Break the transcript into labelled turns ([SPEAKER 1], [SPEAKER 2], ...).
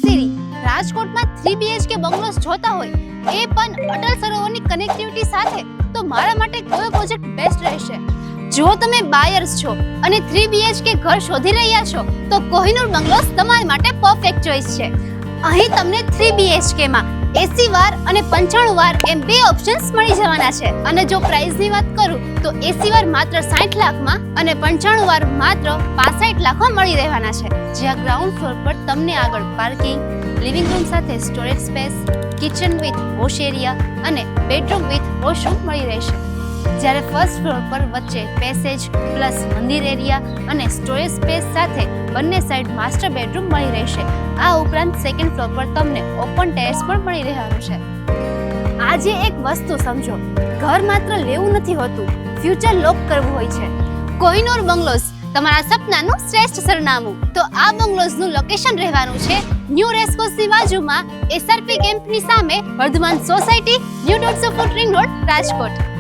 [SPEAKER 1] સીરી, રાજકોટમાં 3 BHK bungalows જોતા હોય એ પણ અટલ સરોવરની કનેક્ટિવિટી સાથે તો મારા માટે કયો પ્રોજેક્ટ બેસ્ટ રહેશે? જો તમે બાયર્સ છો અને 3 BHK ઘર શોધી રહ્યા છો તો કોહિનૂર બંગલોસ તમારા માટે પરફેક્ટ ચોઇસ છે. અહીં તમને 3 BHK માં 80 વાર અને 95 વાર એમ બે ઓપ્શન્સ મળી જવાના છે. અને જો પ્રાઇસની વાત કરું તો 80 વાર માત્ર 60 લાખમાં અને 95 વાર માત્ર 65 લાખમાં મળી રહેવાના છે. જ્યાં ગ્રાઉન્ડ ફ્લોર પર તમને આગળ પાર્કિંગ, લિવિંગ રૂમ સાથે storage space, kitchen with wash area અને બેડરૂમ વિથ વોશરૂમ મળી રહેશે. જ્યારે ફર્સ્ટ ફ્લોર પર વચ્ચે પેસેજ પ્લસ મંદિર એરિયા અને સ્ટોરેજ સ્પેસ સાથે બંને સાઈડ માસ્ટર બેડરૂમ મળી રહેશે. આ ઉપરાંત સેકન્ડ ફ્લોર પર તમને ઓપન ટેરેસ પણ મળી રહેવાનું છે. આજે એક વસ્તુ સમજો, ઘર માત્ર લેવું નથી હોતું, ફ્યુચર લોક કરવું હોય છે. કોહિનૂર બંગલોસ તમારા સપનાનું શ્રેષ્ઠ સરનામું. તો આ બંગલોઝનું લોકેશન રહેવાનું છે ન્યૂ રેસકોર્સની બાજુમાં SRP કેમ્પની સામે Vardhaman society, new 150 foot ring road, Rajkot.